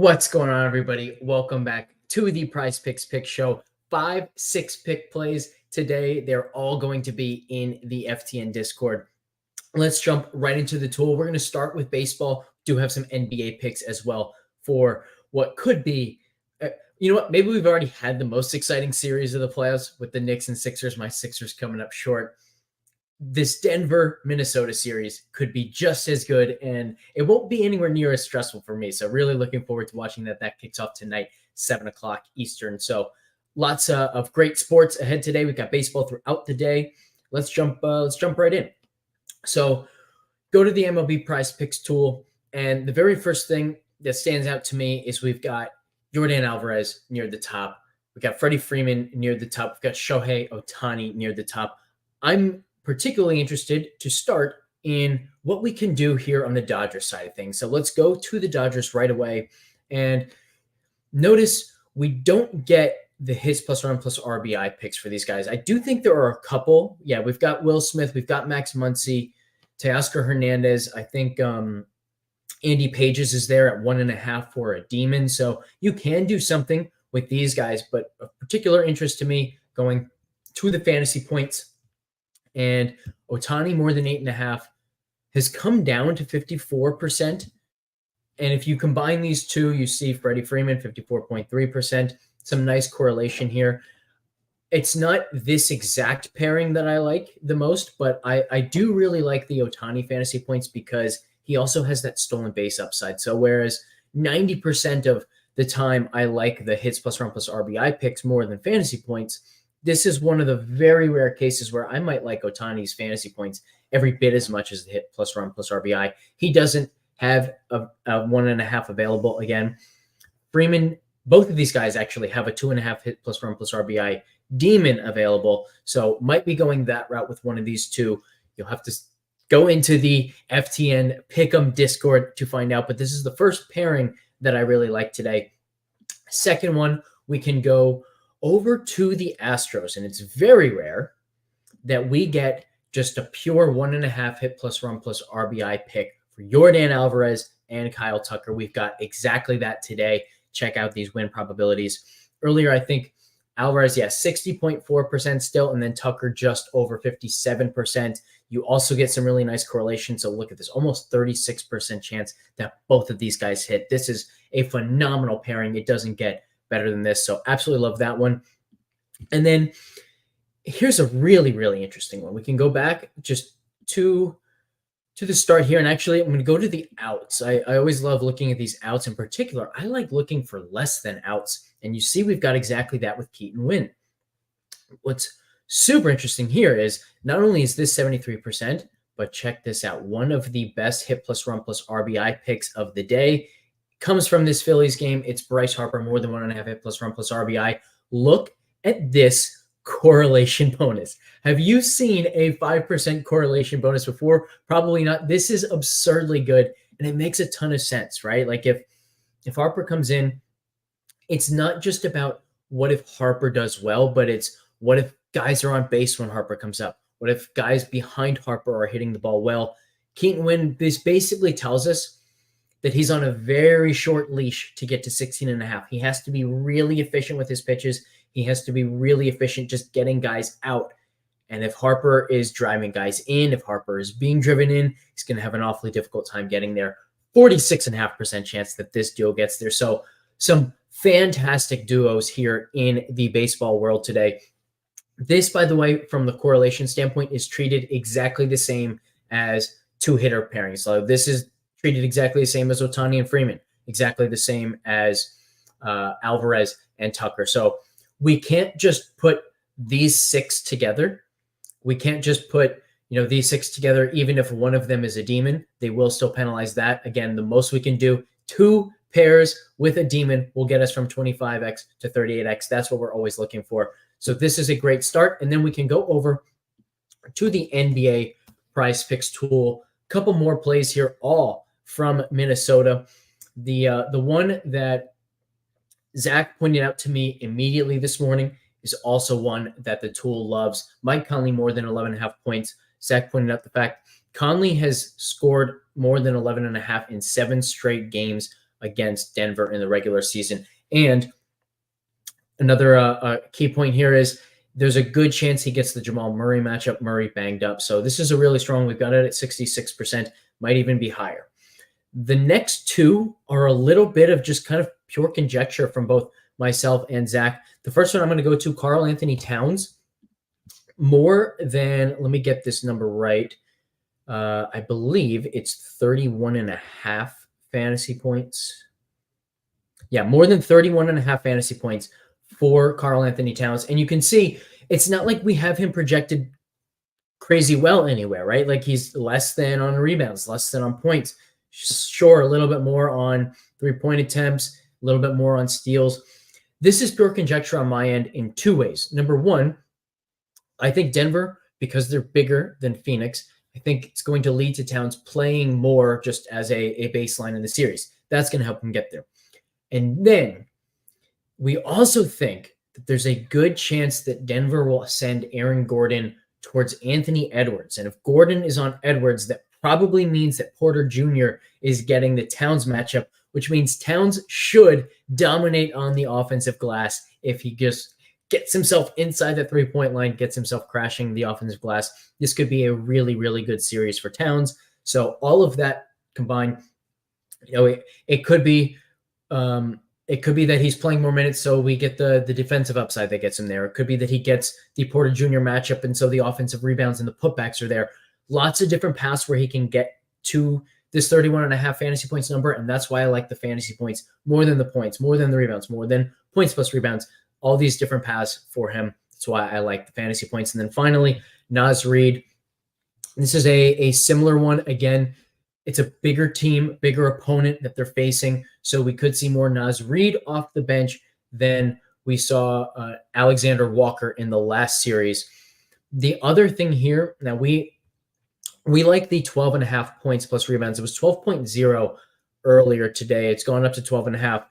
What's going on, everybody? Welcome back to the PrizePicks Pick Show. 5-6 pick plays today. They're all going to be in the FTN Discord. Let's jump right into the tool. We're going to start with baseball. Do have some NBA picks as well for what could be. You know what? Maybe we've already had the most exciting series of the playoffs with the Knicks and Sixers. My Sixers coming up short. This Denver-Minnesota series could be just as good, and it won't be anywhere near as stressful for me. So really looking forward to watching that. That kicks off tonight, 7 o'clock Eastern. So lots of great sports ahead today. We've got baseball throughout the day. Let's jump right in. So go to the MLB PrizePicks tool, and the very first thing that stands out to me is we've got Yordan Alvarez near the top. We've got Freddie Freeman near the top. We've got Shohei Ohtani near the top. I'm particularly interested to start in what we can do here on the Dodgers side of things. So let's go to the Dodgers right away. And notice we don't get the hits plus run plus RBI picks for these guys. I do think there are a couple. Yeah, we've got Will Smith. We've got Max Muncy, Teoscar Hernandez. I think Andy Pages is there at 1.5 for a demon. So you can do something with these guys. But of particular interest to me going to the fantasy points, and Ohtani more than 8.5 has come down to 54%. And if you combine these two, you see Freddie Freeman, 54.3%. Some nice correlation here. It's not this exact pairing that I like the most, but I do really like the Ohtani fantasy points because he also has that stolen base upside. So whereas 90% of the time I like the hits plus run plus RBI picks more than fantasy points, this is one of the very rare cases where I might like Ohtani's fantasy points every bit as much as the hit plus run plus RBI. He doesn't have a 1.5 available. Again, Freeman, both of these guys actually have a 2.5 hit plus run plus RBI demon available. So might be going that route with one of these two. You'll have to go into the FTN Pick'em Discord to find out. But this is the first pairing that I really like today. Second one, we can go over to the Astros, and it's very rare that we get just a pure 1.5 hit plus run plus RBI pick for Yordan Alvarez and Kyle Tucker. We've got exactly that today. Check out these win probabilities. Earlier, I think Alvarez, 60.4% still, and then Tucker just over 57%. You also get some really nice correlation. So look at this, almost 36% chance that both of these guys hit. This is a phenomenal pairing. It doesn't get better than this. So absolutely love that one. And then here's a really, really interesting one. We can go back just to the start here. And actually, I'm going to go to the outs. I always love looking at these outs in particular. I like looking for less than outs. And you see we've got exactly that with Keaton Winn. What's super interesting here is not only is this 73%, but check this out. One of the best hit plus run plus RBI picks of the day comes from this Phillies game. It's Bryce Harper, more than 1.5 hit plus run plus RBI. Look at this correlation bonus. Have you seen a 5% correlation bonus before? Probably not. This is absurdly good, and it makes a ton of sense, right? Like if Harper comes in, it's not just about what if Harper does well, but it's what if guys are on base when Harper comes up? What if guys behind Harper are hitting the ball well? Keaton Winn, this basically tells us that he's on a very short leash to get to 16.5. He has to be really efficient with his pitches. He has to be really efficient just getting guys out. And if Harper is driving guys in, if Harper is being driven in, he's going to have an awfully difficult time getting there. 46.5% chance that this duo gets there. So some fantastic duos here in the baseball world today. This, by the way, from the correlation standpoint, is treated exactly the same as two-hitter pairings. So this is treated exactly the same as Ohtani and Freeman, exactly the same as Alvarez and Tucker. So we can't just put these six together. We can't just put these six together, even if one of them is a demon. They will still penalize that. Again, the most we can do, 2 pairs with a demon will get us from 25x to 38x. That's what we're always looking for. So this is a great start. And then we can go over to the NBA PrizePicks tool. A couple more plays here, all from Minnesota. The one that Zach pointed out to me immediately this morning is also one that the tool loves. Mike Conley more than 11.5 points. Zach pointed out the fact Conley has scored more than 11.5 in 7 straight games against Denver in the regular season. And another key point here is there's a good chance he gets the Jamal Murray matchup. Murray banged up. So this is a really strong. We've got it at 66%, might even be higher. The next two are a little bit of just kind of pure conjecture from both myself and Zach. The first one I'm going to go to Karl Anthony Towns. More than, let me get this number right. I believe it's 31.5 fantasy points. Yeah, more than 31.5 fantasy points for Karl Anthony Towns. And you can see it's not like we have him projected crazy well anywhere, right? Like he's less than on rebounds, less than on points. Sure, a little bit more on three-point attempts, a little bit more on steals. This is pure conjecture on my end in two ways. Number one, I think Denver, because they're bigger than Phoenix, I think it's going to lead to Towns playing more just as a baseline in the series. That's going to help him get there. And then we also think that there's a good chance that Denver will send Aaron Gordon towards Anthony Edwards. And if Gordon is on Edwards, that probably means that Porter Jr. is getting the Towns matchup, which means Towns should dominate on the offensive glass if he just gets himself inside the three-point line, gets himself crashing the offensive glass. This could be a really, really good series for Towns. So all of that combined, it could be that he's playing more minutes, so we get the defensive upside that gets him there. It could be that he gets the Porter Jr. matchup, and so the offensive rebounds and the putbacks are there. Lots of different paths where he can get to this 31.5 fantasy points number, and that's why I like the fantasy points more than the points, more than the rebounds, more than points plus rebounds, all these different paths for him. That's why I like the fantasy points. And then finally, Naz Reid. This is a similar one. Again, it's a bigger team, bigger opponent that they're facing, so we could see more Naz Reid off the bench than we saw Alexander Walker in the last series. The other thing here, now we like the 12.5 points plus rebounds. It was 12.0 earlier today. It's gone up to 12.5.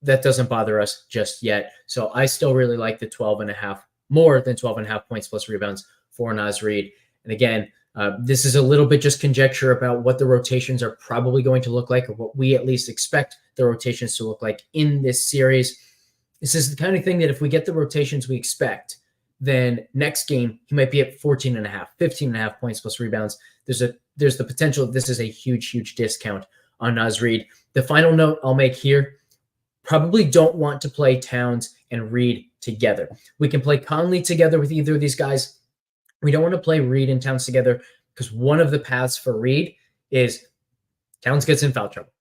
That doesn't bother us just yet. So I still really like the 12.5, more than 12.5 points plus rebounds for Naz Reid. And again, this is a little bit just conjecture about what the rotations are probably going to look like, or what we at least expect the rotations to look like in this series. This is the kind of thing that if we get the rotations we expect, then next game he might be at 14.5, 15.5 points plus rebounds. There's the potential this is a huge discount on Naz Reid. The final note I'll make here, probably don't want to play Towns and Reid together. We can play Conley together with either of these guys. We don't want to play Reid and Towns together because one of the paths for Reid is Towns gets in foul trouble.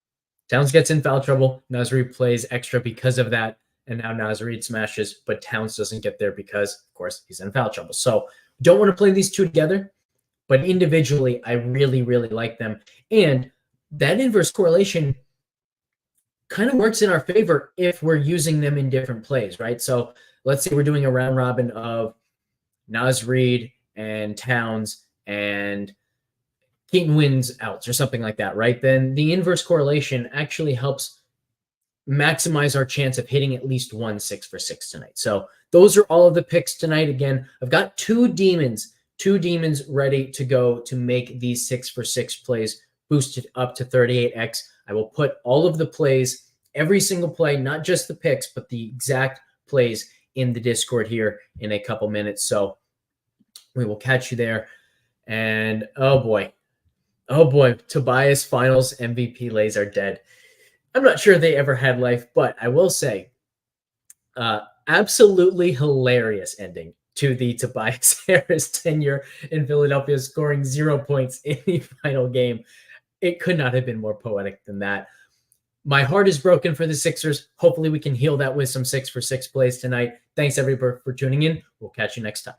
Towns gets in foul trouble. Naz Reid plays extra because of that. And now Naz Reid smashes, but Towns doesn't get there because, of course, he's in foul trouble. So don't want to play these two together, but individually, I really like them. And that inverse correlation kind of works in our favor if we're using them in different plays, right? So let's say we're doing a round robin of Naz Reid and Towns and Keaton wins outs or something like that, right? Then the inverse correlation actually helps maximize our chance of hitting at least one 6 for 6 tonight. So those are all of the picks tonight. Again, I've got two demons ready to go to make these 6 for 6 plays boosted up to 38x. I will put all of the plays, every single play, not just the picks, but the exact plays in the Discord here in a couple minutes. So we will catch you there. And oh boy, Tobias Finals MVP lays are dead. I'm not sure they ever had life, but I will say absolutely hilarious ending to the Tobias Harris tenure in Philadelphia, scoring 0 points in the final game. It could not have been more poetic than that. My heart is broken for the Sixers. Hopefully we can heal that with some 6 for 6 plays tonight. Thanks everybody for tuning in. We'll catch you next time.